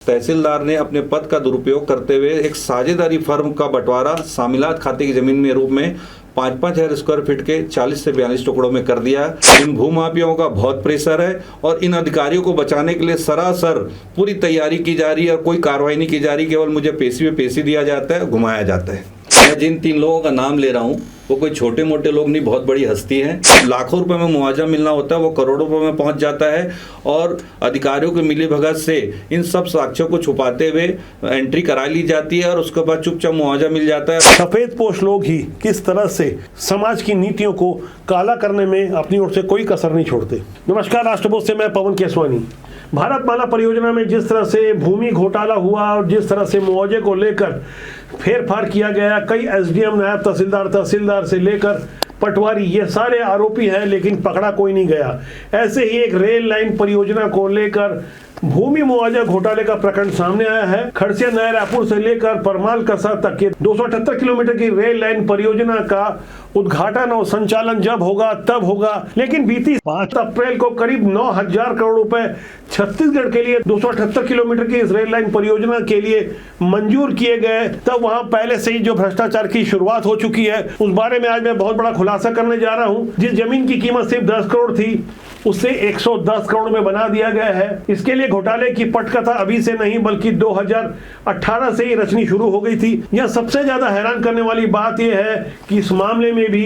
तहसीलदार ने अपने पद का दुरुपयोग करते हुए एक साझेदारी फर्म का बंटवारा सामिलात खाते की जमीन में रूप में 5-5 हज़ार स्क्वायर फीट के 40 से 42 टुकड़ों में कर दिया। इन भूमाफियाओं का बहुत प्रेशर है और इन अधिकारियों को बचाने के लिए सरासर पूरी तैयारी की जा रही है और कोई कार्रवाई नहीं की जा रही, केवल मुझे पेशी पे पेशी दिया जाता है, घुमाया जाता है। मैं जिन 3 लोगों का नाम ले रहा हूँ वो कोई छोटे मोटे लोग नहीं, बहुत बड़ी हस्ती हैं। लाखों रुपए में मुआवजा मिलना होता है, वो करोड़ों रुपए में पहुंच जाता है और अधिकारियों की मिलीभगत से इन सब साक्ष्यों को छुपाते हुए एंट्री करा ली जाती है और उसके बाद चुपचाप मुआवजा मिल जाता है। सफेदपोश लोग ही किस तरह से समाज की नीतियों को काला करने में अपनी ओर से कोई कसर नहीं छोड़ते। नमस्कार, राष्ट्रबोध से मैं पवन केसवानी। भारतमाला परियोजना में जिस तरह से भूमि घोटाला हुआ और जिस तरह से मुआवजे को लेकर फेरफार किया गया, कई एसडीएम, नायब तहसीलदार से लेकर पटवारी, ये सारे आरोपी हैं, लेकिन पकड़ा कोई नहीं गया। ऐसे ही एक रेल लाइन परियोजना को लेकर भूमि मुआवजा घोटाले का प्रकरण सामने आया है। खड़सिया नया रायपुर से लेकर परमाल कसा तक के 278 किलोमीटर की रेल लाइन परियोजना का उद्घाटन और संचालन जब होगा तब होगा, लेकिन बीती 5 अप्रैल को करीब 9,000 करोड़ रुपए छत्तीसगढ़ के लिए 278 किलोमीटर की इस रेल लाइन परियोजना के लिए मंजूर किए गए। तब वहां पहले से ही जो भ्रष्टाचार की शुरुआत हो चुकी है, उस बारे में आज मैं बहुत बड़ा खुलासा करने जा रहा हूं। जिस जमीन की कीमत सिर्फ 10 करोड़ थी, उससे 110 करोड़ में बना दिया गया है। इसके लिए घोटाले की पटकथा अभी से नहीं बल्कि 2018 से ही रचनी शुरू हो गई थी। यह सबसे ज्यादा हैरान करने वाली बात यह है कि इस मामले में भी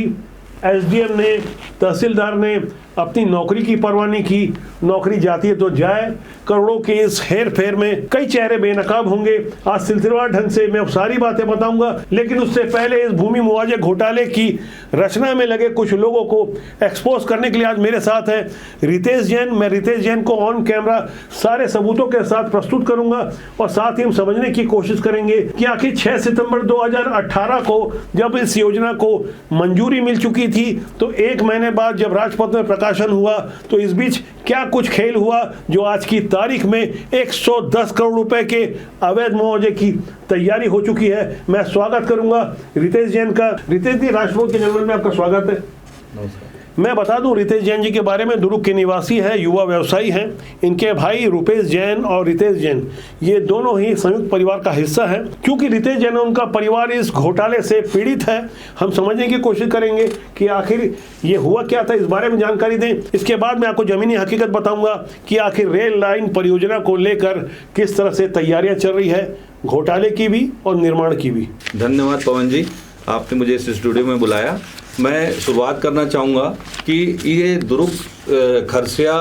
एसडीएम ने, तहसीलदार ने अपनी नौकरी की परवाह नहीं की। नौकरी जाती है तो जाए। करोड़ों के इस हेर फेर में कई चेहरे बेनकाब होंगे। आज सिलसिलेवार ढंग से मैं सारी बातें बताऊंगा, लेकिन उससे पहले इस भूमि मुआवजे घोटाले की रचना में लगे कुछ लोगों को एक्सपोज करने के लिए आज मेरे साथ है रितेश जैन। मैं रितेश जैन को ऑन कैमरा सारे सबूतों के साथ प्रस्तुत करूंगा और साथ ही हम समझने की कोशिश करेंगे कि आखिर 6 सितंबर 2018 को जब इस योजना को मंजूरी मिल चुकी थी, तो 1 महीने बाद जब राजपत्र में प्रकाशन हुआ, तो इस बीच क्या कुछ खेल हुआ जो आज की तारीख में 110 करोड़ रुपए के अवैध मुआवजे की तैयारी हो चुकी है। मैं स्वागत करूंगा रितेश जैन का। रितेश जी, राष्ट्रबोध के जंगल में आपका स्वागत है। नमस्कार। मैं बता दूं रितेश जैन जी के बारे में, दुर्ग के निवासी हैं, युवा व्यवसायी हैं। इनके भाई रुपेश जैन और रितेश जैन, ये दोनों ही संयुक्त परिवार का हिस्सा हैं। क्योंकि रितेश जैन और उनका परिवार इस घोटाले से पीड़ित है, हम समझने की कोशिश करेंगे कि आखिर ये हुआ क्या था, इस बारे में जानकारी दें। इसके बाद मैं आपको जमीनी हकीकत बताऊंगा कि आखिर रेल लाइन परियोजना को लेकर किस तरह से तैयारियां चल रही है, घोटाले की भी और निर्माण की भी। धन्यवाद पवन जी, आपने मुझे इस स्टूडियो में बुलाया। मैं शुरुआत करना चाहूँगा कि ये खरसिया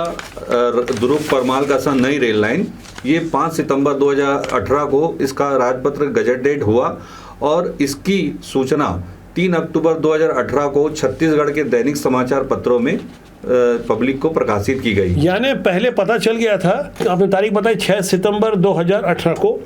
दुर्ग परमाल कसा नई रेल लाइन, ये 5 सितंबर 2018 को इसका राजपत्र गजटेड हुआ और इसकी सूचना 3 अक्टूबर 2018 को छत्तीसगढ़ के दैनिक समाचार पत्रों में पब्लिक को प्रकाशित की गई। यानी पहले पता चल गया था, आपने तारीख बताई 6 सितंबर 2018 को,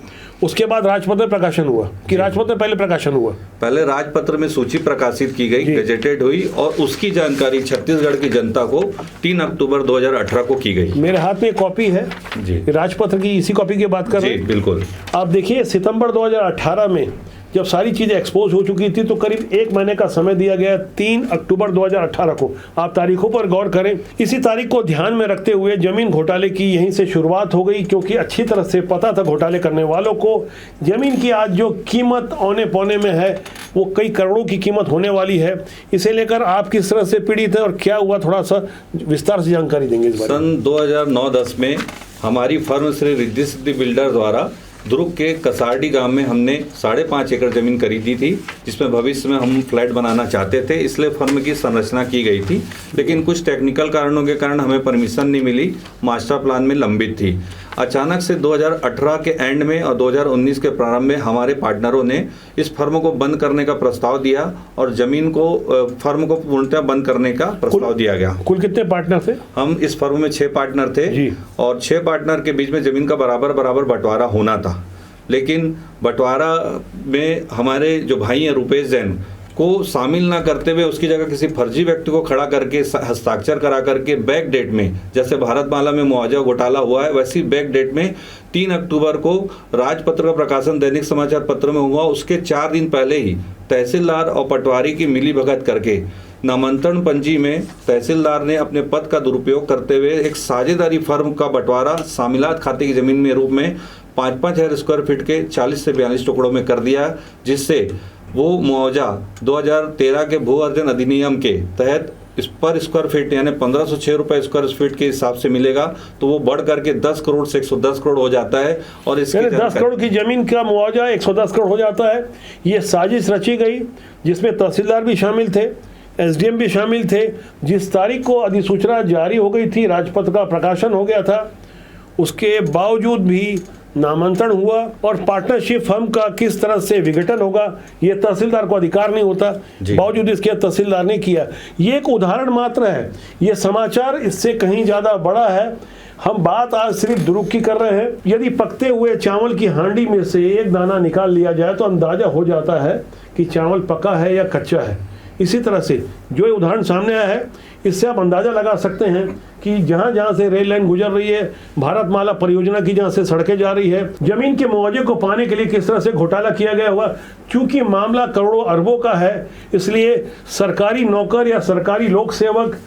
उसके बाद राजपत्र में प्रकाशन हुआ कि राजपत्र में पहले प्रकाशन हुआ? पहले राजपत्र में सूची प्रकाशित की गई, गजेटेड हुई और उसकी जानकारी छत्तीसगढ़ की जनता को 3 अक्टूबर 2018 को की गई। मेरे हाथ में कॉपी है जी, राजपत्र की, इसी कॉपी की बात कर रहे हैं? बिल्कुल। आप देखिए, सितंबर 2018 में जब सारी चीजें एक्सपोज हो चुकी थी, तो करीब 1 महीने का समय दिया गया 3 अक्टूबर 2018 को। आप तारीखों पर गौर करें। इसी तारीख को ध्यान में रखते हुए जमीन घोटाले की यहीं से शुरुआत हो गई, क्योंकि अच्छी तरह से पता था घोटाले करने वालों को जमीन की आज जो कीमत औने पौने में है, वो कई करोड़ों की कीमत होने वाली है। इसे लेकर आप किस तरह से पीड़ित है और क्या हुआ, थोड़ा सा विस्तार से जानकारी देंगे इस बारे में। सन 2009-10 में हमारी फर्म श्री रिद्धि सिद्धि बिल्डर द्वारा दुर्ग के कसारडी गांव में हमने 5.5 एकड़ जमीन खरीदी थी, जिसमें भविष्य में हम फ्लैट बनाना चाहते थे, इसलिए फर्म की संरचना की गई थी। लेकिन कुछ टेक्निकल कारणों के कारण हमें परमिशन नहीं मिली, मास्टर प्लान में लंबित थी। अचानक से 2018 के एंड में और 2019 के प्रारंभ में हमारे पार्टनरों ने इस फर्म को बंद करने का प्रस्ताव दिया और जमीन को, फर्म को पूर्णतः बंद करने का प्रस्ताव दिया गया। कुल कितने पार्टनर थे? हम इस फर्म में 6 पार्टनर थे और 6 पार्टनर के बीच में जमीन का बराबर बंटवारा होना था। लेकिन बंटवारा में हमारे जो भाई हैं रुपेश जैन को शामिल ना करते हुए उसकी जगह किसी फर्जी व्यक्ति को खड़ा करके हस्ताक्षर करा करके बैक डेट में, जैसे भारतमाला में मुआवजा घोटाला हुआ है, वैसी बैक डेट में 3 अक्टूबर को राजपत्र का प्रकाशन दैनिक समाचार पत्र में हुआ। उसके 4 दिन पहले ही तहसीलदार और पटवारी की मिलीभगत करके नामांतरण पंजी में तहसीलदार ने अपने पद का दुरुपयोग करते हुए एक साझेदारी फर्म का बंटवारा सामिलात खाते की जमीन में रूप में 5,500 स्क्वायर फीट के 40 से 42 टुकड़ों में कर दिया, जिससे वो मुआवजा 2013 के भू अर्जन अधिनियम के तहत इस पर स्क्वायर फीट यानी 1506 रुपये स्क्वायर फीट के हिसाब से मिलेगा, तो वो बढ़ करके 10 करोड़ से 110 करोड़ हो जाता है। और इसके 10 करोड़ की जमीन का मुआवजा 110 करोड़ हो जाता है। ये साजिश रची गई जिसमें तहसीलदार भी शामिल थे, एसडीएम भी शामिल थे। जिस तारीख को अधिसूचना जारी हो गई थी, राजपत्र का प्रकाशन हो गया था, उसके बावजूद भी नामांतरण हुआ और पार्टनरशिप फर्म का किस तरह से विघटन होगा ये तहसीलदार को अधिकार नहीं होता, बावजूद इसके तहसीलदार ने किया। ये एक उदाहरण मात्र है, ये समाचार इससे कहीं ज़्यादा बड़ा है। हम बात आज सिर्फ दुरुक की कर रहे हैं। यदि पकते हुए चावल की हांडी में से एक दाना निकाल लिया जाए तो अंदाजा हो जाता है कि चावल पका है या कच्चा है। इसी तरह से जो ये उदाहरण सामने आया है, इससे आप अंदाजा लगा सकते हैं कि जहाँ जहाँ से रेल लाइन गुजर रही है, भारतमाला परियोजना की जहाँ से सड़कें जा रही है, जमीन के मुआवजे को पाने के लिए किस तरह से घोटाला किया गया हुआ। क्योंकि मामला करोड़ों अरबों का है, इसलिए सरकारी नौकर या सरकारी लोक सेवक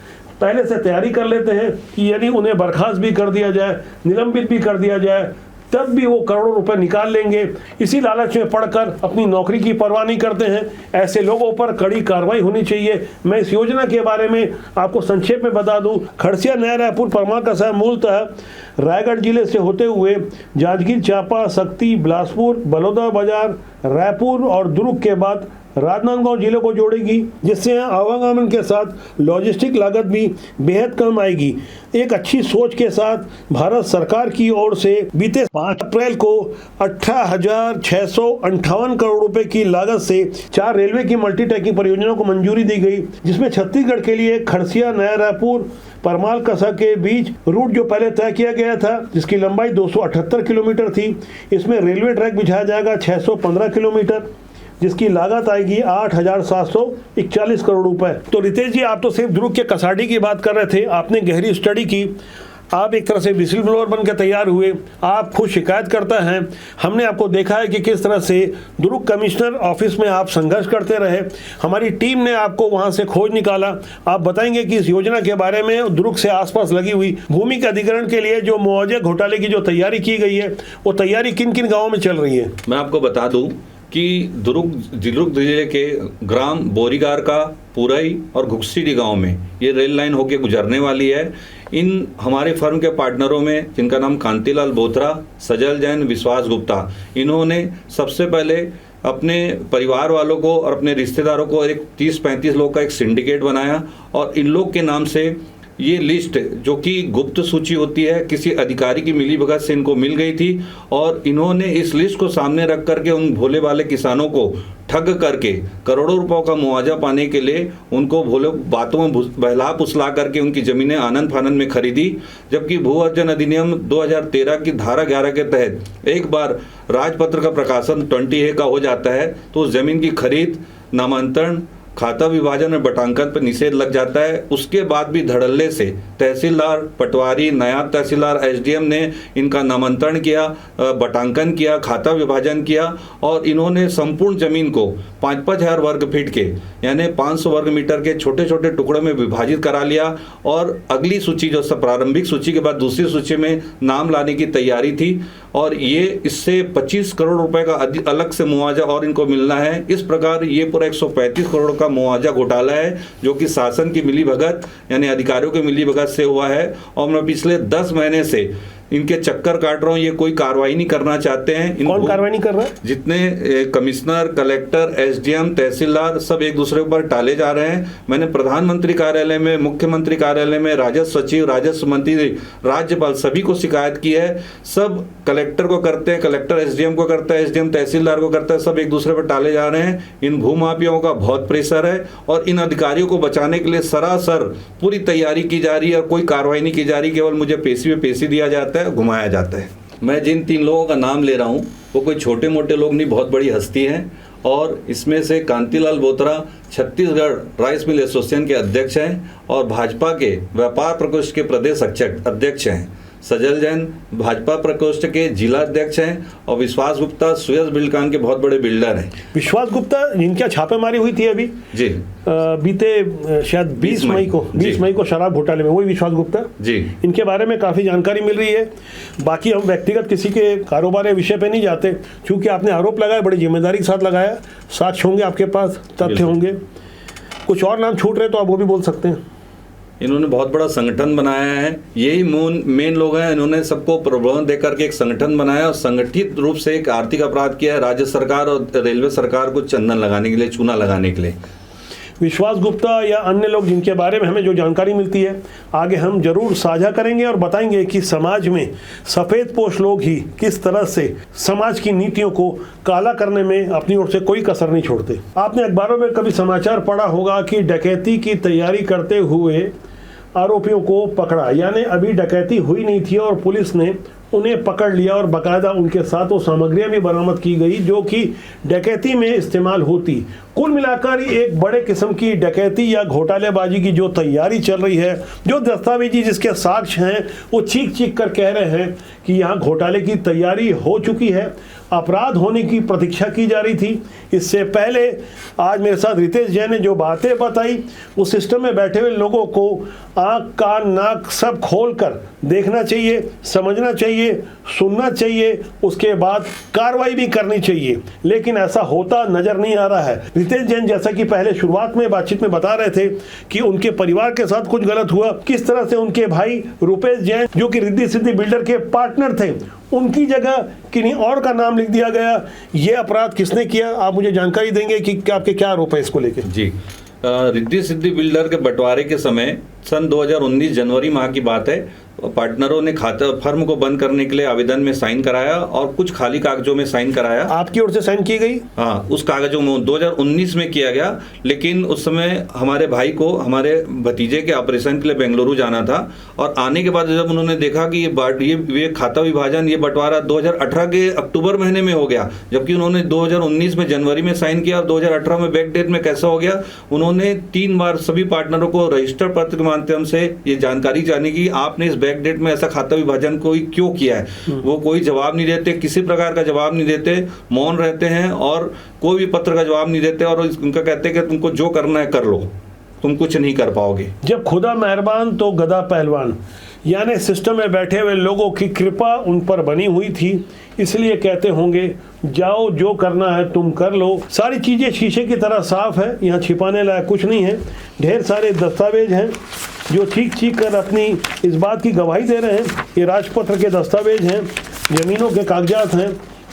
पहले से तैयारी कर लेते हैं कि यदि उन्हें बर्खास्त भी कर दिया जाए, निलंबित भी कर दिया जाए, तब भी वो करोड़ों रुपए निकाल लेंगे। इसी लालच में पड़कर अपनी नौकरी की परवाह नहीं करते हैं। ऐसे लोगों पर कड़ी कार्रवाई होनी चाहिए। मैं इस योजना के बारे में आपको संक्षेप में बता दूं। खड़सिया नया रायपुर परमार कस्बा मूलतः रायगढ़ जिले से होते हुए जांजगीर चांपा, शक्ति, बिलासपुर, बलौदा बाजार, रायपुर और दुर्ग के बाद राजनांदगांव जिले को जोड़ेगी, जिससे यहाँ आवागमन के साथ लॉजिस्टिक लागत भी बेहद कम आएगी। एक अच्छी सोच के साथ भारत सरकार की ओर से बीते 5 अप्रैल को 18,658 करोड़ रुपए की लागत से 4 रेलवे की मल्टीटैकिंग परियोजनाओं को मंजूरी दी गई, जिसमें छत्तीसगढ़ के लिए खड़सिया नया रायपुर परमाल कस्बा के बीच रूट जो पहले तय किया गया था, जिसकी लंबाई 278 किलोमीटर थी, इसमें रेलवे ट्रैक बिछाया जाएगा 615 किलोमीटर, जिसकी लागत आएगी 8,741 करोड़ रुपए। तो रितेश जी, आप तो सिर्फ दुर्ग के कसाडी की बात कर रहे थे, आपने गहरी स्टडी की, आप एक तरह से विसिल ब्लोअर बन के तैयार हुए, आप खुद शिकायत करता हैं। हमने आपको देखा है कि किस तरह से दुर्ग कमिश्नर ऑफिस में आप संघर्ष करते रहे, हमारी टीम ने आपको वहां से खोज निकाला। आप बताएंगे कि इस योजना के बारे में, दुर्ग से आसपास लगी हुई भूमि के अधिग्रहण के लिए जो मुआवजे घोटाले की जो तैयारी की गई है, वो तैयारी किन किन गाँवों में चल रही है। मैं आपको बता दूं कि दुर्ग जिले के ग्राम बोरीगार का पुरई और घुक्सीडी गांव में ये रेल लाइन होके गुजरने वाली है। इन हमारे फर्म के पार्टनरों में, जिनका नाम कांतिलाल बोथरा, सजल जैन, विश्वास गुप्ता, इन्होंने सबसे पहले अपने परिवार वालों को और अपने रिश्तेदारों को एक 30-35 लोग का एक सिंडिकेट बनाया और इन लोग के नाम से ये लिस्ट, जो कि गुप्त सूची होती है, किसी अधिकारी की मिलीभगत से इनको मिल गई थी और इन्होंने इस लिस्ट को सामने रख करके उन भोले वाले किसानों को ठग करके करोड़ों रुपयों का मुआवजा पाने के लिए उनको भोले बातों में बहला फुसला करके उनकी ज़मीनें आनंद फानंद में खरीदी। जबकि भू अर्जन अधिनियम 2013 की धारा 11 के तहत एक बार राजपत्र का प्रकाशन 20A का हो जाता है तो उस जमीन की खरीद, नामांतरण, खाता विभाजन और बटांकन पर निषेध लग जाता है। उसके बाद भी धड़ल्ले से तहसीलदार, पटवारी, नायब तहसीलदार, एसडीएम ने इनका नामांतरण किया, बटांकन किया, खाता विभाजन किया और इन्होंने संपूर्ण जमीन को 5,000 वर्ग फीट के यानी 500 वर्ग मीटर के छोटे छोटे टुकड़ों में विभाजित करा लिया। और अगली सूची, जो प्रारंभिक सूची के बाद दूसरी सूची में नाम लाने की तैयारी थी और ये इससे 25 करोड़ रुपए का अलग से मुआवजा और इनको मिलना है। इस प्रकार ये पूरा 135 करोड़ का मुआवजा घोटाला है, जो कि शासन की मिलीभगत यानी अधिकारियों की मिलीभगत से हुआ है। और मैं पिछले 10 महीने से इनके चक्कर काट रहा हूँ, ये कोई कार्रवाई नहीं करना चाहते हैं। कौन कार्रवाई नहीं कर रहा है? जितने कमिश्नर, कलेक्टर, एसडीएम, तहसीलदार सब एक दूसरे ऊपर टाले जा रहे हैं। मैंने प्रधानमंत्री कार्यालय में, मुख्यमंत्री कार्यालय में, राजस्व सचिव, राजस्व मंत्री, राज्यपाल सभी को शिकायत की है। सब कलेक्टर को करते हैं, कलेक्टर एसडीएम को करता है, एसडीएम तहसीलदार को करता है, सब एक दूसरे पर टाले जा रहे हैं। इन भूमाफियाओं का बहुत प्रेशर है और इन अधिकारियों को बचाने के लिए सरासर पूरी तैयारी की जा रही है और कोई कार्रवाई नहीं की जा रही। केवल मुझे पेशी में पेशी दिया जाता है, घुमाया जाता है। मैं जिन 3 लोगों का नाम ले रहा हूं वो कोई छोटे मोटे लोग नहीं, बहुत बड़ी हस्ती हैं। और इसमें से Kantilal Bothra Chhattisgarh rice mill association के अध्यक्ष हैं और भाजपा के व्यापार प्रकोष्ठ के प्रदेश अध्यक्ष हैं। सजल जैन भाजपा प्रकोष्ठ के जिला अध्यक्ष हैं और विश्वास गुप्ता सुयस बिल्डकॉन के बहुत बड़े बिल्डर हैं। विश्वास गुप्ता जिनकी छापेमारी हुई थी अभी जी बीते शायद 20 मई को शराब घोटाले में, वही विश्वास गुप्ता जी, इनके बारे में काफ़ी जानकारी मिल रही है। बाकी हम व्यक्तिगत किसी के कारोबार या विषय पे नहीं जाते, क्योंकि आपने आरोप लगाया, बड़ी जिम्मेदारी के साथ लगाया, साक्ष्य होंगे आपके पास, तथ्य होंगे। कुछ और नाम छूट रहे तो आप वो भी बोल सकते हैं। इन्होंने बहुत बड़ा संगठन बनाया है, यही मेन लोग हैं। इन्होंने सबको प्रलोभन देकर के एक संगठन बनाया और संगठित रूप से एक आर्थिक अपराध किया है राज्य सरकार और रेलवे सरकार को चंदन लगाने के लिए, चूना लगाने के लिए। विश्वास गुप्ता या अन्य लोग जिनके बारे में हमें जो जानकारी मिलती है आगे हम जरूर साझा करेंगे और बताएंगे कि समाज में सफ़ेद पोश लोग ही किस तरह से समाज की नीतियों को काला करने में अपनी ओर से कोई कसर नहीं छोड़ते। आपने अखबारों में कभी समाचार पढ़ा होगा कि डकैती की तैयारी करते हुए आरोपियों को पकड़ा, यानी अभी डकैती हुई नहीं थी और पुलिस ने उन्हें पकड़ लिया और बाकायदा उनके साथ वो सामग्रियां भी बरामद की गई जो कि डकैती में इस्तेमाल होती। कुल मिलाकर एक बड़े किस्म की डकैती या घोटालेबाजी की जो तैयारी चल रही है, जो दस्तावेजी जिसके साक्ष्य हैं वो चीख चीख कर कह रहे हैं कि यहाँ घोटाले की तैयारी हो चुकी है, अपराध होने की प्रतीक्षा की जा रही थी। इससे पहले आज मेरे साथ रितेश जैन ने जो बातें बताई, उस सिस्टम में बैठे हुए लोगों को आँख कान नाक सब खोल कर देखना चाहिए, समझना चाहिए, सुनना चाहिए, उसके बाद कार्रवाई भी करनी चाहिए, लेकिन ऐसा होता नजर नहीं आ रहा है। रितेश जैन जैसा कि पहले शुरुआत में बातचीत में बता रहे थे कि उनके परिवार के साथ कुछ गलत हुआ, किस तरह से उनके भाई रूपेश जैन जो कि रिद्धि सिद्धि बिल्डर के पार्टनर थे, उनकी जगह किन्हीं और का नाम लिख दिया गया। ये अपराध किसने किया, आप मुझे जानकारी देंगे कि आपके क्या आरोप है इसको लेकर? जी, रिद्धि सिद्धि बिल्डर के बंटवारे के समय सन 2019 जनवरी माह की बात है। पार्टनरों ने खाता फर्म को बंद करने के लिए आवेदन में साइन कराया और कुछ खाली कागजों में साइन कराया। आपकी ओर से साइन की गई? हाँ, उस कागजों में 2019 में किया गया, लेकिन उस समय हमारे भाई को हमारे भतीजे के ऑपरेशन के लिए बेंगलुरु जाना था और आने के बाद जब उन्होंने देखा कि ये खाता विभाजन, ये बंटवारा 2018 के अक्टूबर महीने में हो गया, जबकि उन्होंने 2019 में जनवरी में साइन किया और 2018 में बैक डेट में कैसा हो गया। उन्होंने 3 बार सभी पार्टनरों को रजिस्टर पत्र के माध्यम से ये जानकारी जानी कि आपने इस बैक डेट में ऐसा खाता विभाजन कोई क्यों किया है। वो कोई जवाब नहीं देते, किसी प्रकार का जवाब नहीं देते, मौन रहते हैं और कोई भी पत्र का जवाब नहीं देते और उनका कहते हैं कि तुमको जो करना है कर लो, तुम कुछ नहीं कर पाओगे। जब खुदा मेहरबान तो गधा पहलवान, यानी सिस्टम में बैठे हुए लोगों की कृपा उन पर बनी हुई थी, इसलिए कहते होंगे जाओ जो करना है तुम कर लो। सारी चीज़ें शीशे की तरह साफ है, यहाँ छिपाने लायक कुछ नहीं है। ढेर सारे दस्तावेज हैं जो चीख चीख कर अपनी इस बात की गवाही दे रहे हैं। ये राजपत्र के दस्तावेज हैं, ज़मीनों के कागजात हैं।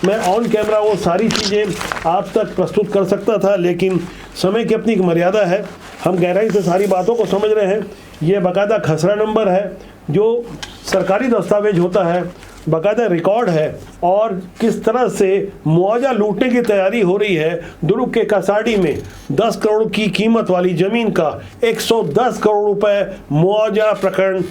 मैं ऑन कैमरा वो सारी चीज़ें आप तक प्रस्तुत कर सकता था, लेकिन समय की अपनी एक मर्यादा है। हम गहराई से सारी बातों को समझ रहे हैं। ये बाकायदा खसरा नंबर है जो सरकारी दस्तावेज होता है, बाकायदा रिकॉर्ड है और किस तरह से मुआवजा लूटने की तैयारी हो रही है। दुर्ग के कसाडी में 10 करोड़ की कीमत वाली ज़मीन का 110 करोड़ रुपए मुआवजा प्रकरण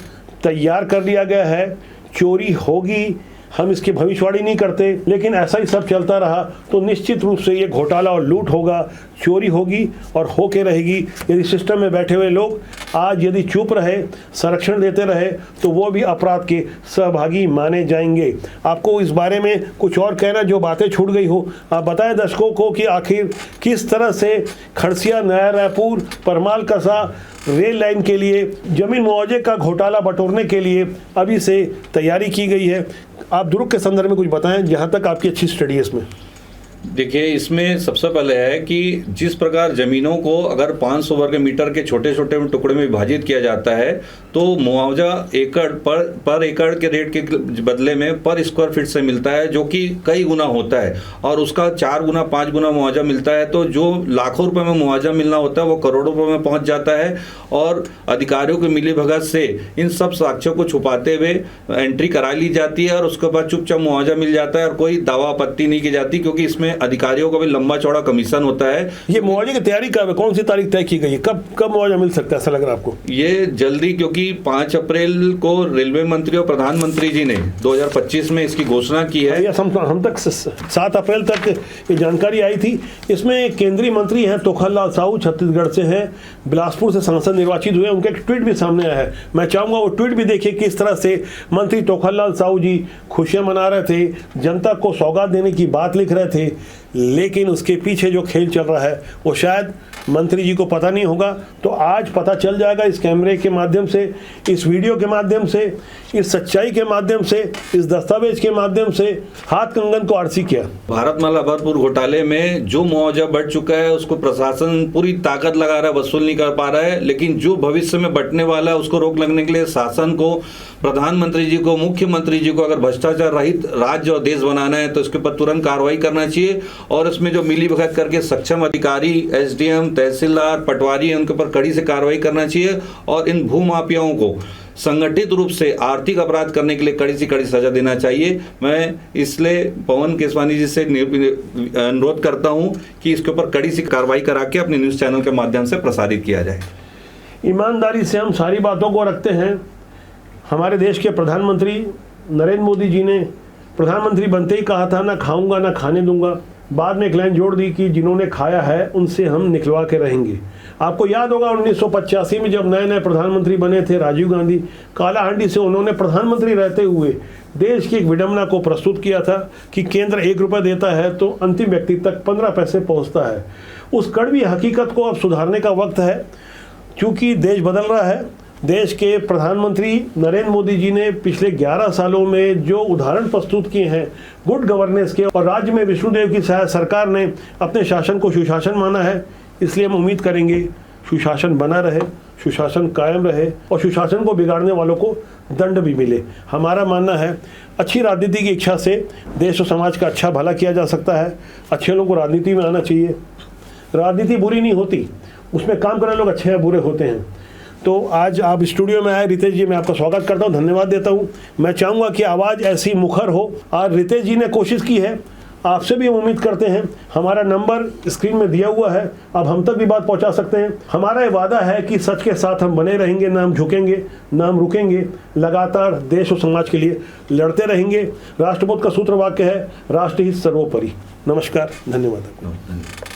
तैयार कर लिया गया है। चोरी होगी, हम इसकी भविष्यवाणी नहीं करते, लेकिन ऐसा ही सब चलता रहा तो निश्चित रूप से ये घोटाला और लूट होगा, चोरी होगी और होके रहेगी। यदि सिस्टम में बैठे हुए लोग आज यदि चुप रहे, संरक्षण देते रहे, तो वो भी अपराध के सहभागी माने जाएंगे। आपको इस बारे में कुछ और कहना, जो बातें छूट गई हो आप बताएं दर्शकों को कि आखिर किस तरह से खड़सिया नया रायपुर परमाल कसा रेल लाइन के लिए जमीन मुआवजे का घोटाला बटोरने के लिए अभी से तैयारी की गई है। आप दुर्ग के संदर्भ में कुछ बताएं, जहां तक आपकी अच्छी स्टडी है इसमें। देखिए, इसमें सबसे पहले है कि जिस प्रकार ज़मीनों को अगर 500 वर्ग मीटर के छोटे छोटे टुकड़े में विभाजित किया जाता है तो मुआवजा एकड़ पर एकड़ के रेट के बदले में पर स्क्वायर फीट से मिलता है, जो कि कई गुना होता है और उसका 4 गुना 5 गुना मुआवजा मिलता है। तो जो लाखों रुपए में मुआवजा मिलना होता है वो करोड़ों रुपए में पहुंच जाता है और अधिकारियों की मिलीभगत से इन सब साक्ष्यों को छुपाते हुए एंट्री करा ली जाती है और उसके बाद चुपचाप मुआवजा मिल जाता है और कोई दावा आपत्ति नहीं की जाती, क्योंकि इसमें इसमें अधिकारियों का भी लंबा चौड़ा कमीशन होता है। ये मुआवजे की तैयारी कब है, कौन सी तारीख तय की गई है, कब मुआवजा मिल सकता है, ऐसा लग रहा है आपको? ये जल्दी, क्योंकि 5 अप्रैल को रेलवे मंत्री और प्रधानमंत्री जी ने 2025 में इसकी घोषणा की है। हम तक 7 अप्रैल तक ये जानकारी आई थी। इसमें केंद्रीय मंत्री हैं तोखरलाल साहू, छत्तीसगढ़ से हैं, बिलासपुर से सांसद निर्वाचित हुए। उनका एक ट्वीट भी सामने आया है, मैं चाहूंगा वो ट्वीट भी देखिए किस तरह से मंत्री तोखरलाल साहू जी खुशियां मना रहे थे, जनता को सौगात देने की बात लिख रहे थे। लेकिन उसके पीछे जो खेल चल रहा है वो शायद मंत्री जी को पता नहीं होगा। तो आज पता चल जाएगा इस कैमरे के माध्यम से, इस वीडियो के माध्यम से, इस सच्चाई के माध्यम से, इस दस्तावेज के माध्यम से हाथ कंगन को आरसी किया। भारतमाला भरपूर घोटाले में जो मुआवजा बढ़ चुका है उसको प्रशासन पूरी ताकत लगा रहा है, वसूल नहीं कर पा रहा है। लेकिन जो भविष्य में बढ़ने वाला है उसको रोक लगने के लिए शासन को, प्रधानमंत्री जी को, मुख्यमंत्री जी को अगर भ्रष्टाचार रहित राज्य और देश बनाना है तो इसके ऊपर तुरंत कार्रवाई करना चाहिए। और इसमें जो मिली भगत करके सक्षम अधिकारी, एसडीएम, तहसीलदार, पटवारी हैं, उनके ऊपर कड़ी से कार्रवाई करना चाहिए। और इन भूमाफियाओं को संगठित रूप से आर्थिक अपराध करने के लिए कड़ी से कड़ी सजा देना चाहिए। मैं इसलिए पवन केसवानी जी से अनुरोध करता हूं कि इसके ऊपर कड़ी सी कार्रवाई करा के अपने न्यूज़ चैनल के माध्यम से प्रसारित किया जाए। ईमानदारी से हम सारी बातों को रखते हैं। हमारे देश के प्रधानमंत्री नरेंद्र मोदी जी ने प्रधानमंत्री बनते ही कहा था, ना खाऊंगा ना खाने दूंगा। बाद में एक लाइन जोड़ दी कि जिन्होंने खाया है उनसे हम निकलवा के रहेंगे। आपको याद होगा 1985 में जब नए नए प्रधानमंत्री बने थे राजीव गांधी, कालाहांडी से उन्होंने प्रधानमंत्री रहते हुए देश की एक विडंबना को प्रस्तुत किया था कि केंद्र 1 रुपया देता है तो अंतिम व्यक्ति तक 15 पैसे पहुंचता है। उस कड़वी हकीकत को अब सुधारने का वक्त है, क्योंकि देश बदल रहा है। देश के प्रधानमंत्री नरेंद्र मोदी जी ने पिछले 11 सालों में जो उदाहरण प्रस्तुत किए हैं गुड गवर्नेंस के, और राज्य में विष्णुदेव की सरकार ने अपने शासन को सुशासन माना है। इसलिए हम उम्मीद करेंगे सुशासन बना रहे, सुशासन कायम रहे और सुशासन को बिगाड़ने वालों को दंड भी मिले। हमारा मानना है अच्छी राजनीति की इच्छा से देश और समाज का अच्छा भला किया जा सकता है। अच्छे लोगों को राजनीति में आना चाहिए। राजनीति बुरी नहीं होती, उसमें काम करने लोग अच्छे हैं, बुरे होते हैं। तो आज आप स्टूडियो में आए रितेश जी, मैं आपका स्वागत करता हूं, धन्यवाद देता हूं। मैं चाहूँगा कि आवाज़ ऐसी मुखर हो। आज रितेश जी ने कोशिश की है, आपसे भी हम उम्मीद करते हैं। हमारा नंबर स्क्रीन में दिया हुआ है, अब हम तक भी बात पहुंचा सकते हैं। हमारा ये वादा है कि सच के साथ हम बने रहेंगे, ना हम झुकेंगे ना हम रुकेंगे। लगातार देश और समाज के लिए लड़ते रहेंगे। राष्ट्रबोध का सूत्र वाक्य है, राष्ट्र हित सर्वोपरि। नमस्कार, धन्यवाद।